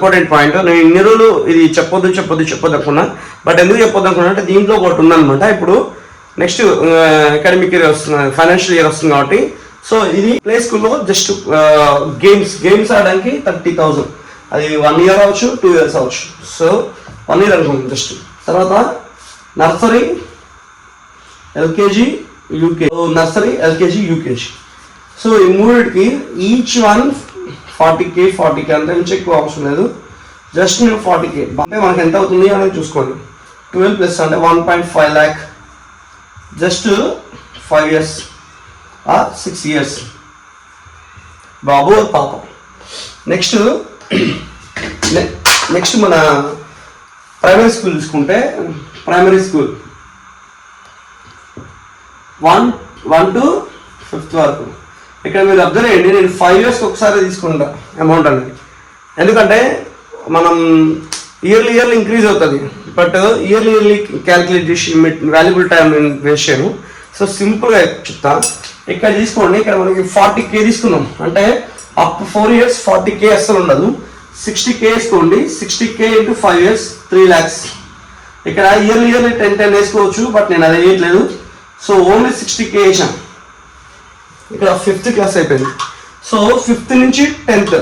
Important point. నేను ఇన్ని రోజులు ఇది చెప్పొద్దు అనుకున్నా. బట్ ఎందుకు చెప్పొద్దు అనుకున్నా అంటే దీంట్లో ఒకటి ఉందన్నమాట. ఇప్పుడు నెక్స్ట్ అకాడమిక్ ఇయర్ వస్తుంది, ఫైనాన్షియల్ ఇయర్ వస్తుంది కాబట్టి సో ఇది ప్లే స్కూల్లో జస్ట్ గేమ్స్ ఆడడానికి 30,000. అది 1 ఇయర్ అవ్వచ్చు, 2 ఇయర్స్ అవ్వచ్చు. సో 1 ఇయర్ అనుకుందాం జస్ట్. తర్వాత నర్సరీ, ఎల్కేజీ, యూకేజీ. సో ఈ మూడిటికి ఈచ్ వన్ 40K అంత నుంచి ఎక్కువ అవసరం లేదు. జస్ట్ నేను 40K అంటే మనకి ఎంత అవుతుంది అనేది చూసుకోండి. 12 ప్లస్ అంటే 1.5 lakh just 5 years or 6 years బాబు పాపం. నెక్స్ట్ మన ప్రైమరీ స్కూల్ చూసుకుంటే ప్రైమరీ స్కూల్ 1 to 5th వరకు. ఇక్కడ మీరు అబ్జర్వ్ చేయండి, నేను 5 years ఒకసారి తీసుకుంటా అమౌంట్ అనేది. ఎందుకంటే మనం ఇయర్లీ ఇంక్రీజ్ అవుతుంది, బట్ ఇయర్లీ క్యాల్కులేట్ చేసి వాల్యుబుల్ టైం నేను వేస్ట్ చేయను. సో సింపుల్గా చెప్తా. ఇక్కడ తీసుకోండి, ఇక్కడ మనకి 40K తీసుకున్నాం అంటే అప్ 4 years 40K అస్సలు ఉండదు. 60K వేసుకోండి. 60K into 5 years 3 lakhs. ఇక్కడ ఇయర్లీ 10 వేసుకోవచ్చు, బట్ నేను అది వేయట్లేదు. సో ఓన్లీ 60K వేసాను. ఇక్కడ 5th క్లాస్ అయిపోయింది. సో 5th నుంచి 10th.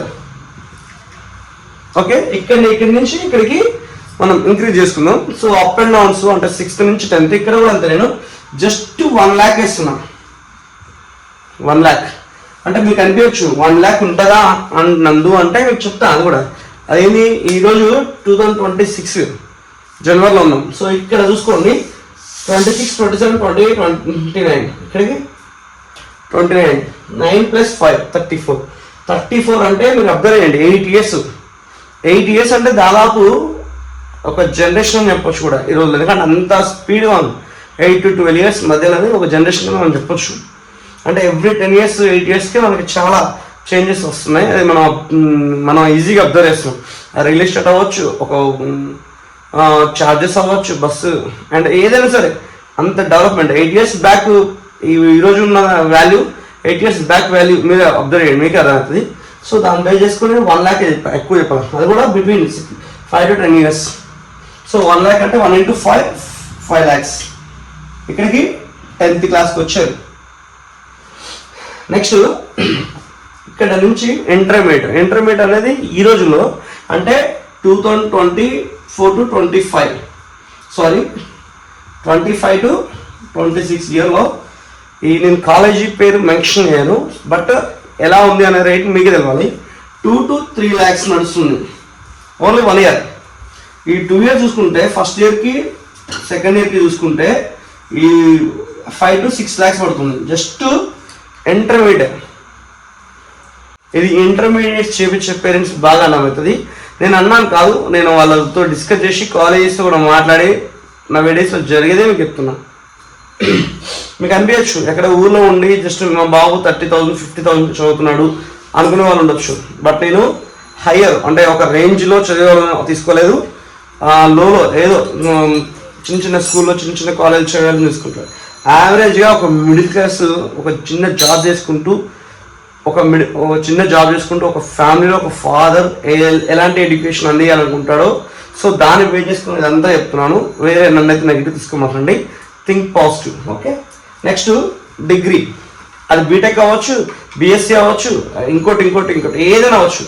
ఓకే, ఇక్కడి నుంచి ఇక్కడికి మనం ఇంక్రీజ్ చేసుకుందాం. సో అప్ అండ్ డౌన్స్ అంటే 6th నుంచి 10th. ఇక్కడ కూడా అంతే, నేను జస్ట్ 1 lakh వేస్తున్నాను. 1 lakh అంటే మీకు అనిపించచ్చు 1 lakh ఉంటుందా నందు అంటే మీకు చెప్తా. అది కూడా అదేంటి, ఈరోజు 2026 జనవరిలో ఉన్నాం. సో ఇక్కడ చూసుకోండి 26, 27, 28, 29. ఇక్కడికి 29, 9 + 5 34 అంటే మీరు అబ్జర్వ్ చేయండి 8 years అంటే దాదాపు ఒక జనరేషన్ అని చెప్పొచ్చు కూడా ఈ రోజుల్లో. ఎందుకంటే అంత స్పీడ్గా ఉంది. 8 to 12 years మధ్యలోనే ఒక జనరేషన్ మనం చెప్పొచ్చు. అంటే ఎవ్రీ 10 years 8 yearsకి మనకి చాలా చేంజెస్ వస్తున్నాయి. అది మనం ఈజీగా అబ్జర్వ్ చేస్తున్నాం. రియల్ ఎస్టేట్ అవ్వచ్చు, ఒక చార్జెస్ అవ్వచ్చు, బస్సు అండ్ ఏదైనా సరే అంత డెవలప్మెంట్. 8 years బ్యాక్ ఈరోజు ఉన్న వాల్యూ 8 years బ్యాక్ వాల్యూ మీరు అబ్జర్వ్ చేయండి, మీకు అర్థమవుతుంది. సో దాన్ని బై చేసుకుని 1 lakh ఎక్కువ చెప్పాలి. అది కూడా between 5 to 10 years. So 1 lakh అంటే 1 into 5 lakhs. ఇక్కడికి 10th క్లాస్కి వచ్చారు. నెక్స్ట్ ఇక్కడ నుంచి ఇంటర్మీడియట్ అనేది ఈ రోజుల్లో అంటే 2024 to 25 25 to 26 ఇయర్లో ఈ నేను కాలేజీ పేరు మెన్షన్ చేయను, బట్ ఎలా ఉంది అనే రేట్ మీకు తెలవాలి. 2 to 3 lakhs నడుస్తుంది ఓన్లీ 1 year. ఈ 2 years చూసుకుంటే ఫస్ట్ ఇయర్కి సెకండ్ ఇయర్కి చూసుకుంటే ఈ 5 to 6 lakhs పడుతుంది జస్ట్ ఇంటర్మీడియట్. ఇది ఇంటర్మీడియట్ చేపించే పేరెంట్స్ బాగా అర్థమవుతుంది. నేను అన్నాను కాదు, నేను వాళ్ళతో డిస్కస్ చేసి కాలేజెస్తో కూడా మాట్లాడి నా వీడియోస్లో జరిగేదే మీకు చెప్తున్నా. మీకు అనిపించచ్చు ఎక్కడ ఊర్లో ఉండి జస్ట్ మా బాబు 30,000 50,000 చదువుతున్నాడు అనుకునే వాళ్ళు ఉండొచ్చు. బట్ నేను హయ్యర్ అంటే ఒక రేంజ్లో చదివాలని తీసుకోలేదు, లోలో ఏదో చిన్న స్కూల్లో చిన్న కాలేజ్ చదవాలని తీసుకుంటారు. యావరేజ్గా ఒక మిడిల్ క్లాస్ ఒక చిన్న జాబ్ చేసుకుంటూ ఒక ఫ్యామిలీలో ఒక ఫాదర్ ఎలాంటి ఎడ్యుకేషన్ అందియాలనుకుంటాడో సో దాన్ని పే చేసుకుని ఇదంతా చెప్తున్నాను. వేరే నన్నైతే నెగిటివ్ తీసుకోమాకండి, think positive. Okay, next degree. అది బీటెక్ అవ్వచ్చు, బీఎస్సీ అవ్వచ్చు, ఇంకోటి ఏదైనా అవ్వచ్చు.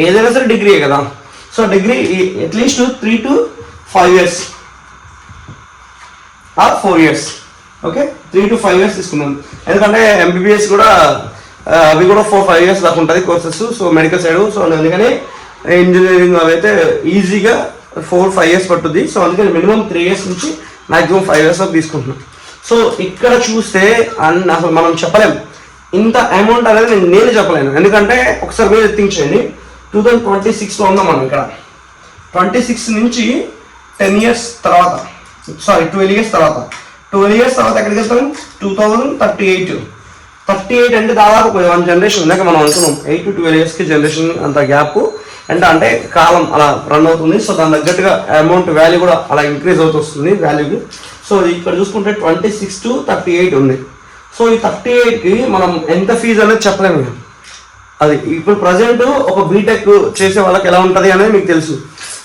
ఏదైనా సరే డిగ్రీయే కదా. సో డిగ్రీ అట్లీస్ట్ 3 to 5 years or 4 years. Okay, 3 to 5 years తీసుకున్నాం. ఎందుకంటే ఎంబీబీఎస్ కూడా అవి కూడా 4-5 years దాకా ఉంటుంది courses. So medical side. So అందుకని ఇంజనీరింగ్ అవి అయితే ఈజీగా 4-5 years పట్టుద్ది. సో అందుకని మినిమం 3 years నుంచి మ్యాక్సిమం 5 years వరకు తీసుకుంటున్నాం. సో ఇక్కడ చూస్తే అసలు మనం చెప్పలేము ఇంత అమౌంట్ అనేది నేను చెప్పలేను. ఎందుకంటే ఒకసారి మీరు థింక్ చేయండి, 2026లో ఉన్నాం మనం. ఇక్కడ 26 నుంచి 10 years తర్వాత 12 years తర్వాత ఎక్కడికి వెళ్తాం? 2038 అంటే దాదాపు 1 generation ఇందాక మనం అనుకున్నాం. 8 to 12 yearsకి జనరేషన్ అంత గ్యాప్ అంటే కాలం అలా రన్ అవుతుంది. సో దాని తగ్గట్టుగా అమౌంట్ వాల్యూ కూడా అలా ఇంక్రీజ్ అవుతూ వస్తుంది వాల్యూకి. సో ఇక్కడ చూసుకుంటే 26 to 38 ఉంది. సో ఈ 38కి మనం ఎంత ఫీజు అనేది చెప్పలేము. అది ఇప్పుడు ప్రజెంట్ ఒక బీటెక్ చేసే వాళ్ళకి ఎలా ఉంటుంది అనేది మీకు తెలుసు,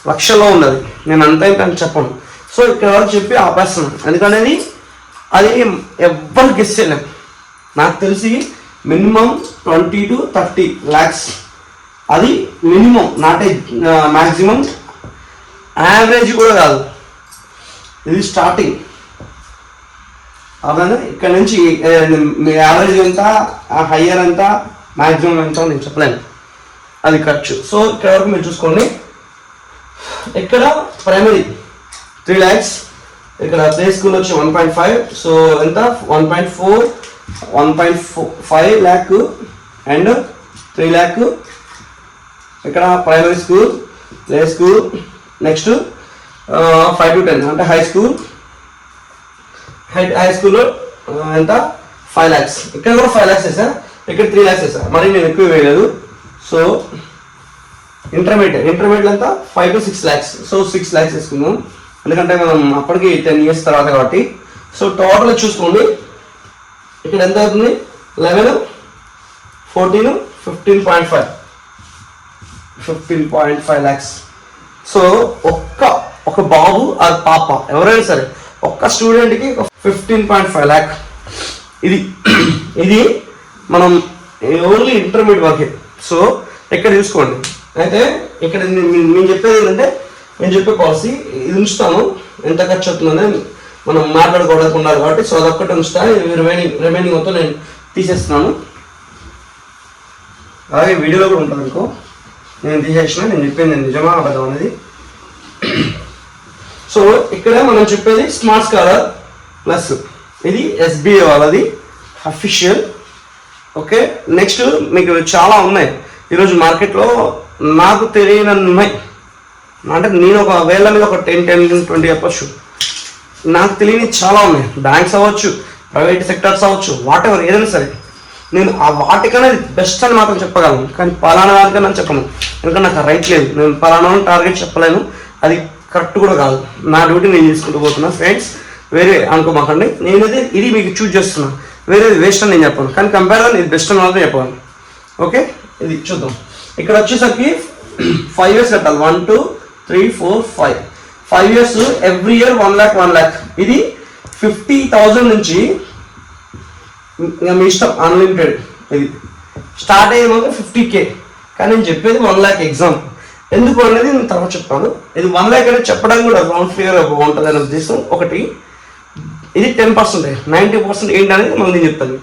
లక్షల్లో ఉన్నది. నేను అంత ఇంత అని చెప్పను. సో ఇక్కడ వరకు చెప్పి ఆపేస్తున్నాను, ఎందుకంటే అది ఎవ్వరు గెస్ చేయలేం. నాకు తెలిసి మినిమం 20 to 30 lakhs, అది మినిమం, నాట్ మ్యాక్సిమం, యావరేజ్ కూడా కాదు, ఇది స్టార్టింగ్. అవునా? ఇక్కడ నుంచి మీ యావరేజ్ ఎంత, హయ్యర్ ఎంత, మ్యాక్సిమం ఎంత నేను చెప్పలేను, అది ఖర్చు. సో ఇక్కడ వరకు మీరు చూసుకోండి. ఇక్కడ ప్రైమరీ 3 lakhs, ఇక్కడ ప్లే స్కూల్ వచ్చి 1.5, సో ఎంత 1.4, 1.5 lakh అండ్ 3 lakh. ఇక్కడ primary school, play school, next 5 to 10 అంటే హై స్కూల్. హై స్కూల్లో ఎంత 5 lakhs. ఇక్కడ కూడా 5 lakhs వేసా, ఇక్కడ 3 lakhs వేసా, మరి నేను ఎక్కువ వేయలేదు. సో ఇంటర్మీడియట్ అంతా 5 to 6 lakhs, సో 6 lakhs వేసుకుందాం, ఎందుకంటే మనం అప్పటికి 10 years తర్వాత కాబట్టి. సో టోటల్ చూసుకోండి, ఇక్కడ ఎంత అవుతుంది, 11, 14, 15.5 lakhs. సో ఒక బాబు అది పాప ఎవరైనా సరే ఒక్క స్టూడెంట్కి 15.5 lakh. ఇది మనం ఓన్లీ ఇంటర్మీడియట్ వరకే. సో ఇక్కడ చూసుకోండి. అయితే ఇక్కడ నేను చెప్పేది ఏంటంటే, నేను చెప్పే పాలసీ ఇది ఉంచుతాను, ఎంత ఖర్చు అవుతుందని మనం మాట్లాడుకోవడానికి ఉండాలి కాబట్టి. సో అదొక్కటి ఉంచుతాను, రిమైనింగ్ మొత్తం నేను తీసేస్తున్నాను. అలాగే వీడియోలో కూడా ఉంటుంది అనుకో, నేను తీసేసిన, నేను చెప్పింది నిజమా అబద్ధం అనేది. సో ఇక్కడ మనం చెప్పేది స్మార్ట్ స్కాలర్ ప్లస్, ఇది SBA వాళ్ళది అఫీషియల్. ఓకే, నెక్స్ట్ మీకు చాలా ఉన్నాయి ఈరోజు మార్కెట్లో, నాకు తెలియని ఉన్నాయి. అంటే నేను ఒక వేళ్ళ మీద ఒక 10-20 చెప్పచ్చు, నాకు తెలియని చాలా ఉన్నాయి. బ్యాంక్స్ అవ్వచ్చు, ప్రైవేట్ సెక్టర్స్ అవ్వచ్చు, వాట్ ఎవర్ ఏదైనా సరే. నేను ఆ వాటికన్నా బెస్ట్ అని మాత్రం చెప్పగలను, కానీ పలానా వాటికన్నా చెప్పను, ఎందుకంటే నాకు రైట్ లేదు. నేను పలానా టార్గెట్ చెప్పలేను, అది కరెక్ట్ కూడా కాదు. నా డ్యూటీ నేను చేసుకుంటూ పోతున్నా ఫ్రెండ్స్, వేరే అనుకోమాకండి. నేనైతే ఇది మీకు చూజ్ చేస్తున్నా, వేరేది వేస్ట్ అని నేను చెప్పాను, కానీ కంపేర్ ఇది బెస్ట్ అని మాత్రం చెప్పాను. ఓకే, ఇది చూద్దాం. ఇక్కడ వచ్చేసరికి 5 years కట్టాలి, 1, 2, 3, 4, 5 years, ఎవ్రీ ఇయర్ 1 lakh. ఇది 50,000 నుంచి మీ ఇష్టం, అన్లిమిటెడ్. ఇది స్టార్ట్ అయ్యేది 50K, కానీ నేను చెప్పేది 1 lakh ఎగ్జామ్. ఎందుకు అనేది నేను తర్వాత చెప్తాను. ఇది 1 lakh అనేది చెప్పడం కూడా రౌండ్ ఫిగర్ బాగుంటుంది అనే ఉద్దేశం ఒకటి. ఇది 10%, 90% ఏంటి అనేది మనం నేను చెప్తాను.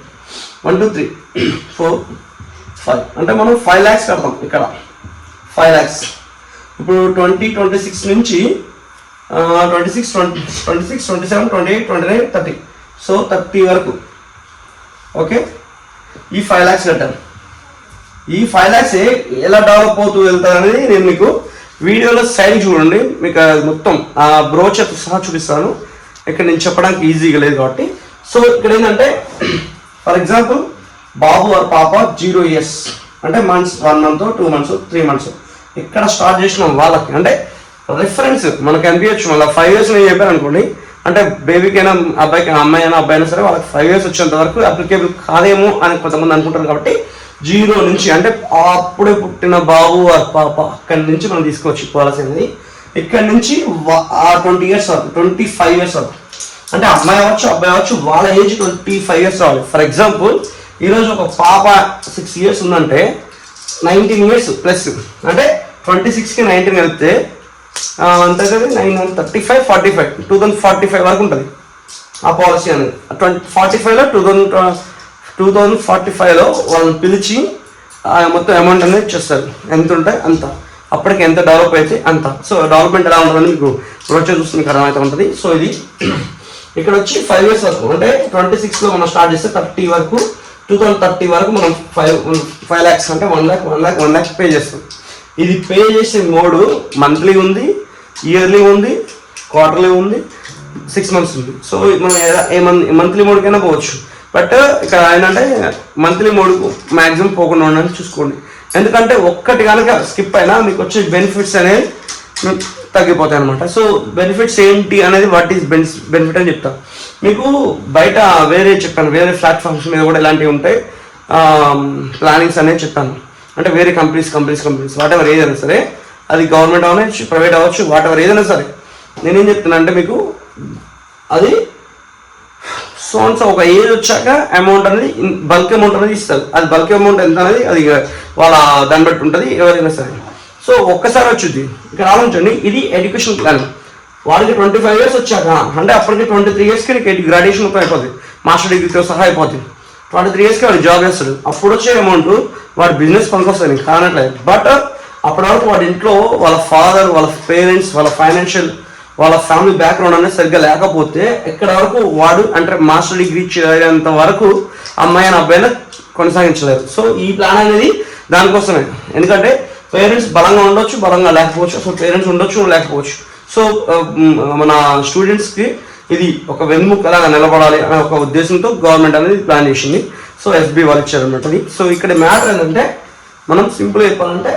1, 2, 3, 4, 5 అంటే మనం 5 lakhs కడతాం ఇక్కడ, 5 lakhs. ఇప్పుడు 2026 నుంచి 26, 27, 28, 29, 30, సో 30 వరకు. ఓకే, ఈ 5 lakhs కట్టాను. ఈ 5 lakhs ఎలా డెవలప్ అవుతూ వెళ్తారు అనేది నేను మీకు వీడియోలో సైడ్ చూడండి, మీకు మొత్తం ఆ బ్రోచర్ సహా చూపిస్తాను. ఇక్కడ నేను చెప్పడానికి ఈజీగా లేదు కాబట్టి. సో ఇక్కడ ఏంటంటే, ఫర్ ఎగ్జాంపుల్ బాబు ఆర్ పాప 0 years అంటే మంత్స్, 1 month, 2 months, 3 months ఇక్కడ స్టార్ట్ చేసినాం వాళ్ళకి. అంటే రిఫరెన్స్ మనకు అనిపించచ్చు, మళ్ళీ 5 years నేను చెప్పాను అనుకోండి, అంటే బేబీకైనా అబ్బాయికి, అమ్మాయి అయినా అబ్బాయి అయినా సరే వాళ్ళకి 5 years వచ్చేంత వరకు అప్లికేబుల్ కాదేమో అని కొంతమంది అనుకుంటారు. కాబట్టి 0 నుంచి అంటే అప్పుడే పుట్టిన బాబు ఆర్ పాప అక్కడి నుంచి మనం తీసుకోవచ్చు పాలసీ అనేది. ఇక్కడ నుంచి 20 years వరకు, 25 years వరకు, అంటే అమ్మాయి అవ్వచ్చు అబ్బాయి అవ్వచ్చు, వాళ్ళ ఏజ్ 25 years రావాలి. ఫర్ ఎగ్జాంపుల్ ఈరోజు ఒక పాప 6 years ఉందంటే 19 years ప్లస్, అంటే 26కి 19 వెళ్తే అంతే కదా, 9, 35, 45, 2045 వరకు ఉంటుంది ఆ పాలసీ అనేది. 45లో 2045లో వాళ్ళని పిలిచి మొత్తం అమౌంట్ అనేది ఇచ్చేస్తారు, ఎంత ఉంటే అంత, అప్పటికి ఎంత డెవలప్ అయితే అంత. సో డెవలప్మెంట్ ఎలా ఉంటుందని మీకు బ్రోచర్ చూస్తే మీకు అర్థమైతే ఉంటుంది. సో ఇది ఇక్కడ వచ్చి 5 years వరకు, అంటే 26లో మనం స్టార్ట్ చేస్తే 30 వరకు, 2030 వరకు మనం 5 lakhs అంటే 1 lakh పే చేస్తాం. ఇది పే చేసే మోడ్ మంత్లీ ఉంది, ఇయర్లీ ఉంది, క్వార్టర్లీ ఉంది, 6 months ఉంది. సో మనం మంత్లీ మోడ్కైనా పోవచ్చు. బట్ ఇక్కడ ఏంటంటే మంత్లీ మోడ్కు మ్యాక్సిమం పోకుండా ఉండడానికి చూసుకోండి, ఎందుకంటే ఒక్కటి కనుక స్కిప్ అయినా మీకు వచ్చే బెనిఫిట్స్ అనేవి తగ్గిపోతాయి అనమాట. సో బెనిఫిట్స్ ఏంటి అనేది, వాట్ ఈస్ బెనిఫిట్ అని చెప్తాను మీకు. బయట వేరే చెప్పాను, వేరే ప్లాట్ఫామ్స్ మీద కూడా ఇలాంటివి ఉంటాయి, ప్లానింగ్స్ అనేది చెప్పాను. అంటే వేరే కంపెనీస్ వాట్ ఎవర్ ఏదైనా సరే, అది గవర్నమెంట్ అవ్వచ్చు, ప్రైవేట్ అవ్వచ్చు, వాట్ ఎవర్ ఏదైనా సరే, నేనేం చెప్తున్నా అంటే మీకు అది సో ఒక ఏజ్ వచ్చాక అమౌంట్ అనేది బల్క్ అమౌంట్ అనేది ఇస్తారు. అది బల్క్ అమౌంట్ ఎంత అనేది అది వాళ్ళ దాన్ని బట్టి ఉంటుంది ఎవరైనా సరే. సో ఒక్కసారి వచ్చింది ఇక్కడ ఆలోచించండి, ఇది ఎడ్యుకేషన్ ప్లాన్. వాడికి 25 years వచ్చాక, అంటే అప్పటికి 23 yearsకి నీకు గ్రాడ్యుయేషన్ మొత్తం అయిపోతుంది, మాస్టర్ డిగ్రీతో సహా అయిపోతుంది. 23 yearsకి వాడు జాబ్ చేస్తాడు. అప్పుడు వచ్చే అమౌంట్ వాడి బిజినెస్ పనికొస్తుంది, నీకు కానట్లేదు. బట్ అప్పటి వరకు వాడి ఇంట్లో వాళ్ళ ఫాదర్, వాళ్ళ పేరెంట్స్, వాళ్ళ ఫైనాన్షియల్, వాళ్ళ ఫ్యామిలీ బ్యాక్గ్రౌండ్ అనేది సరిగ్గా లేకపోతే ఎక్కడ వరకు వాడు అంటే మాస్టర్ డిగ్రీ చేరేంత వరకు అమ్మాయిని అబ్బాయిని కొనసాగించలేరు. సో ఈ ప్లాన్ అనేది దానికోసమే. ఎందుకంటే పేరెంట్స్ బలంగా ఉండొచ్చు, బలంగా లేకపోవచ్చు. సో పేరెంట్స్ ఉండొచ్చు, లేకపోవచ్చు. సో మన స్టూడెంట్స్కి ఇది ఒక వెన్నుముకలాగా నిలబడాలి అనే ఒక ఉద్దేశంతో గవర్నమెంట్ అనేది ప్లాన్ చేసింది. సో SB వాళ్ళు ఇచ్చారనమాట ఇది. సో ఇక్కడ మ్యాటర్ ఏంటంటే మనం సింపుల్ చెప్పాలంటే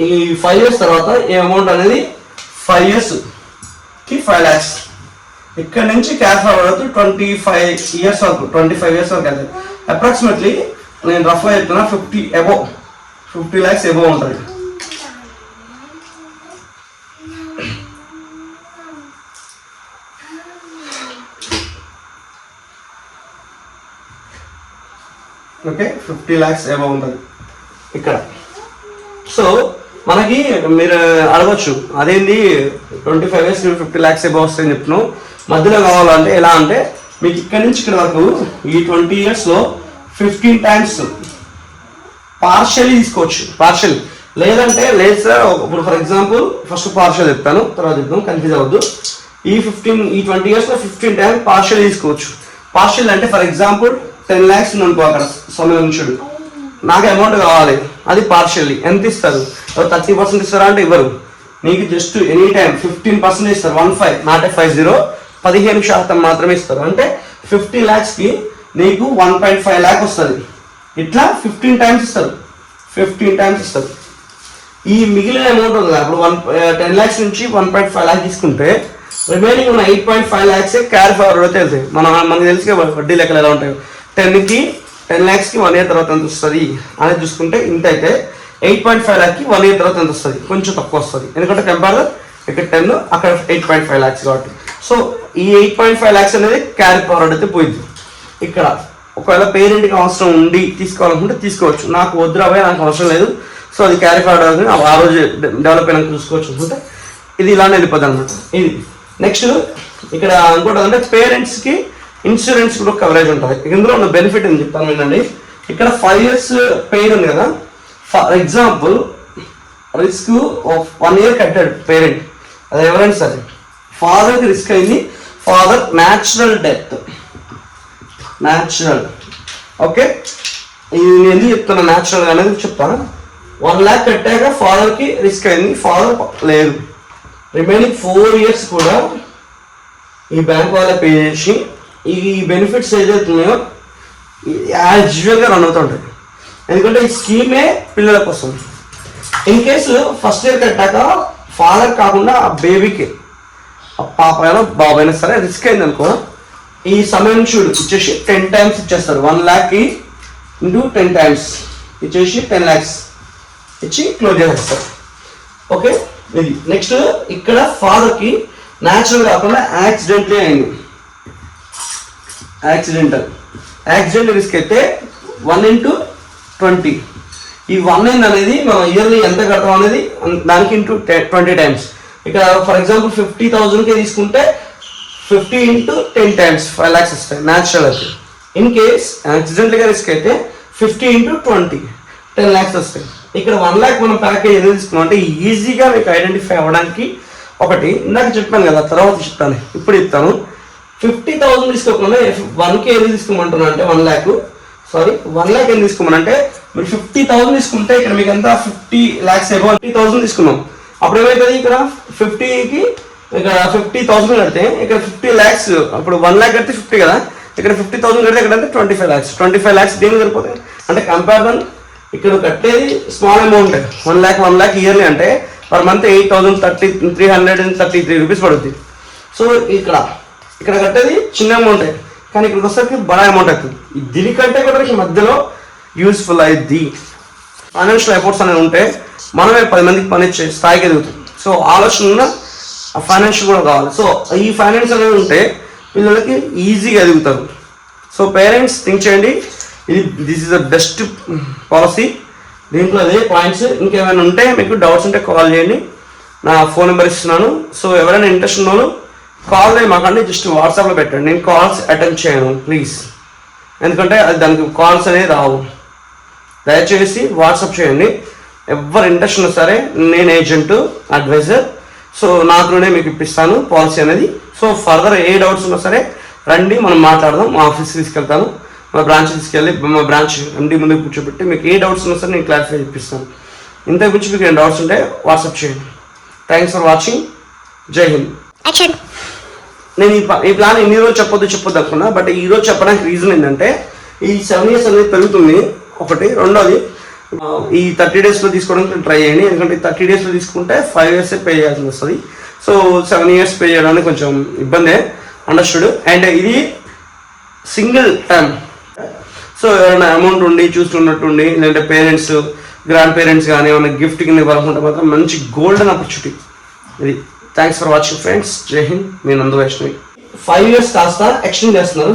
ఈ 5 years తర్వాత ఈ అమౌంట్ అనేది 5 yearsకి 5 lakhs. ఇక్కడ నుంచి క్యాష్ ఫార్వర్డ్ అవుతుంది 25 years వరకు, 25 years వరకు అవుతుంది. అప్రాక్సిమేట్లీ నేను రఫ్గా చెప్తున్నా 50 lakhs అబోవ్ ఉంటుంది. ఓకే, 50 lakhs అబోవ్ ఉంటుంది ఇక్కడ. సో మనకి మీరు అడగచ్చు, అదేంటి 25 years 50 lakhs అబోవ్ వస్తాయని చెప్తున్నావు, మధ్యలో కావాలంటే ఎలా అంటే మీకు ఇక్కడ నుంచి ఇక్కడ వరకు ఈ 20 yearsలో 15 times పార్షియల్లీ తీసుకోవచ్చు. పార్షియల్ లేదంటే లేదు సార్, ఇప్పుడు ఫర్ ఎగ్జాంపుల్ ఫస్ట్ పార్షియల్ చెప్తాను, తర్వాత చెప్తాం, కన్ఫ్యూజ్ అవ్వద్దు. ఈ 20 yearsలో 15 times పార్షియల్ తీసుకోవచ్చు. పార్షియల్ అంటే ఫర్ ఎగ్జాంపుల్ 10 lakhs అనుకో, అక్కడ సమయంచుడు నాకు అమౌంట్ కావాలి, అది పార్షియల్లీ ఎంత ఇస్తారు? 30% ఇస్తారా అంటే ఇవ్వరు. నీకు జస్ట్ ఎనీ టైం 15% ఇస్తారు. 15 నాట్ 50, 15% మాత్రమే ఇస్తారు. అంటే 50 lakhsకి నీకు 1.5 lakh వస్తుంది. ఇట్లా 15 times ఇస్తారు, 15 times ఇస్తారు. ఈ మిగిలిన అమౌంట్ ఉంది కదా, ఇప్పుడు 10 lakhs నుంచి 1.5 lakh తీసుకుంటే రిమైనింగ్ ఉన్న 8.5 lakhs క్యారీ ఫార్వర్డ్ అయితే వెళ్తాయి. మనకు తెలిసి వడ్డీ లెక్కలు ఎలా ఉంటాయి. 10 lakhsకి 1 year తర్వాత ఎంత వస్తుంది అనేది చూసుకుంటే ఇంత అయితే 8.5 lakhకి 1 year తర్వాత ఎంత వస్తుంది, కొంచెం తక్కువ వస్తుంది. ఎందుకంటే కంపేర్ ఇక్కడ 10 అక్కడ 8.5 lakhs కాబట్టి. సో ఈ 8.5 lakhs అనేది క్యారీ ఫార్వర్డ్ అయితే పోయింది. ఇక్కడ ఒకవేళ పేరెంట్కి అవసరం ఉండి తీసుకోవాలనుకుంటే తీసుకోవచ్చు. నాకు వద్దురాబోయే, నాకు అవసరం లేదు, సో అది క్యారీ ఫార్వర్డ్ అవుతుంది, ఆ రోజు డెవలప్ అయినాక చూసుకోవచ్చు అనుకుంటే ఇది ఇలానే వెళ్ళిపోద్ది అనమాట. ఇది నెక్స్ట్ ఇక్కడ ఇంకోటి అంటే పేరెంట్స్కి ఇన్సూరెన్స్ కూడా కవరేజ్ ఉంటుంది. ఇందులో ఉన్న బెనిఫిట్ అని చెప్తాను వినండి. ఇక్కడ 5 years పెయిన్ ఉంది కదా, ఫర్ ఎగ్జాంపుల్ రిస్క్ 1 year కట్టాడు పేరెంట్, అది ఎవరైనా సరే, ఫాదర్కి రిస్క్ అయింది, father natural death, natural. Okay, ఇది నేను ఎందుకు చెప్తున్నా న్యాచురల్ అనేది చెప్తాను. 1 lakh కట్టాక ఫాదర్కి రిస్క్ అయింది, ఫాదర్ లేదు, రిమైనింగ్ 4 years కూడా ఈ బ్యాంక్ వాళ్ళే పే చేసి ఈ బెనిఫిట్స్ ఏదైతే ఉన్నాయో యాజ్ యూజువల్గా రన్ అవుతుంటాయి. ఎందుకంటే ఈ స్కీమే పిల్లల కోసం. ఇన్ కేసు ఫస్ట్ ఇయర్ కట్టాక ఫాదర్ కాకుండా ఆ బేబీకి, ఆ పాప అయినా బాబు అయినా సరే రిస్క్ అయింది అనుకో, ఈ సమయం చూడు ఇచ్చేసి 10 times ఇచ్చేస్తారు. 1 lakhకి ఇంటూ 10 times ఇచ్చేసి 10 lakhs ఇచ్చి క్లోజ్ చేసేస్తారు. ఓకే, ఇది నెక్స్ట్. ఇక్కడ ఫాదర్కి న్యాచురల్ కాకుండా యాక్సిడెంట్లీ అయింది, యాక్సిడెంట్ రిస్క్ అయితే 1 into 20. ఈ 1 అనేది మనం ఇయర్లీ ఎంత కడతాం అనేది దానికి ఇంటూ 20 times. ఇక్కడ ఫర్ ఎగ్జాంపుల్ 50,000కి తీసుకుంటే 50 into 10 times 5 lakhs వస్తాయి న్యాచురల్ అయితే. ఇన్ కేస్ యాక్సిడెంట్గా రిస్క్ అయితే 50 into 20 10 lakhs వస్తాయి. ఇక్కడ 1 lakh మనం ప్యాకేజ్ ఎందుకు తీసుకున్నాం అంటే ఈజీగా మీకు ఐడెంటిఫై అవ్వడానికి. ఒకటి ఇందాక చెప్పాను కదా, తర్వాత చెప్తాను, ఇప్పుడు చెప్తాను. 50,000 తీసుకోకుండా 1K ఎందుకు తీసుకోమంటున్నా అంటే 1 lakh ఎందుకు తీసుకోమనంటే మీరు 50,000 తీసుకుంటే ఇక్కడ మీకు ఎంత 50 lakhs అబౌవ్ 50,000 తీసుకున్నాం. అప్పుడు ఏమవుతుంది, ఇక్కడ 50కి ఇక్కడ 50,000 కడితే ఇక్కడ 50 lakhs, అప్పుడు 1 lakh కడితే 50 కదా, ఇక్కడ 50,000 కడితే ఇక్కడ అంటే 25 lakhs దేనికి సరిపోతాయి అంటే కంపారిజన్. ఇక్కడ కట్టేది స్మాల్ అమౌంట్ 1 lakh ఇయర్లీ అంటే పర్ మంత్ 8,333 rupees పడుతుంది. సో ఇక్కడ కట్టేది చిన్న అమౌంట్, కానీ ఇక్కడికి వస్తే బడా అమౌంట్ అవుతుంది. దీనికంటే కూడా మధ్యలో యూస్ఫుల్ అయింది. ఫైనాన్షియల్ ఎఫర్ట్స్ అనేవి ఉంటే మనమే 10 మందికి పని ఇచ్చే స్థాయికి ఎదుగుతాం. సో ఆలోచన ఉన్న ఫైనాన్షియల్ కూడా కావాలి. సో ఈ ఫైనాన్స్ అనేవి ఉంటే పిల్లలకి ఈజీగా ఎదుగుతారు. సో పేరెంట్స్ థింక్ చేయండి, this is the best policy. దీంట్లో అదే పాయింట్స్. ఇంకేమైనా ఉంటే మీకు డౌట్స్ ఉంటే కాల్ చేయండి, నా ఫోన్ నెంబర్ ఇస్తున్నాను. సో ఎవరైనా ఇంట్రెస్ట్ ఉన్నాను కాల్ మాకండి, జస్ట్ వాట్సాప్లో పెట్టండి. నేను కాల్స్ అటెండ్ చేయను ప్లీజ్, ఎందుకంటే అది దానికి కాల్స్ అనేవి రావు. దయచేసి వాట్సాప్ చేయండి. ఎవరు ఇంట్రెస్ట్ ఉన్నా సరే, నేను ఏజెంట్ అడ్వైజర్. సో నాతోనే మీకు ఇప్పిస్తాను పాలసీ అనేది. సో ఫర్దర్ ఏ డౌట్స్ ఉన్నా సరే రండి, మనం మాట్లాడదాం. మా ఆఫీస్కి తీసుకెళ్తాను, మా బ్రాంచ్ తీసుకెళ్ళి మా బ్రాంచ్ ఎండి ముందు కూర్చోబెట్టి మీకు ఏ డౌట్స్ ఉన్నా సరే నేను క్లారిఫై ఇప్పిస్తాను. ఇంతకు మించి మీకు ఏం డౌట్స్ ఉంటే వాట్సాప్ చేయండి. Thanks for watching. జై హింద్. నేను ఈ ప్లాన్ ఎన్ని రోజులు చెప్పొద్దు అనుకున్నా, బట్ ఈ రోజు చెప్పడానికి రీజన్ ఏంటంటే ఈ 7 years అనేది పెరుగుతుంది ఒకటి. రెండోది ఈ 30 daysలో తీసుకోవడానికి ట్రై చేయండి, ఎందుకంటే 30 daysలో తీసుకుంటే 5 years పే చేయాల్సి వస్తుంది. సో 7 years పే చేయడానికి కొంచెం ఇబ్బందే, అండర్స్టూడ్. అండ్ ఇది సింగిల్ టైం. సో ఎవరైనా అమౌంట్ ఉండి చూస్తున్నట్టుండి, లేదంటే పేరెంట్స్ గ్రాండ్ పేరెంట్స్ కానీ ఏమైనా గిఫ్ట్ కింద ఇవ్వాలనుకుంటే మాత్రం మంచి గోల్డెన్ ఆపర్చునిటీ ఇది. Thanks for watching friends. జై హింద్. మీ నందు వైష్ణవి. 5 years కాస్త ఎక్స్టెండ్ చేస్తున్నారు.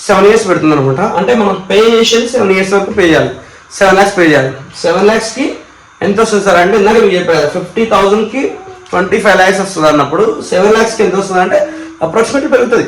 7 years పెడుతుంది అనమాట. అంటే మనం పే చేసేది 7 years వరకు పే చేయాలి. 7 lakhs పే చేయాలి. 7 lakhsకి ఎంత వస్తుంది సార్ అంటే ఇందాక మీకు చెప్పారు 50,000కి 25 lakhs వస్తుంది అన్నప్పుడు 7 lakhsకి ఎంత వస్తుంది అంటే అప్రాక్సిమేట్లీ పెరుగుతుంది.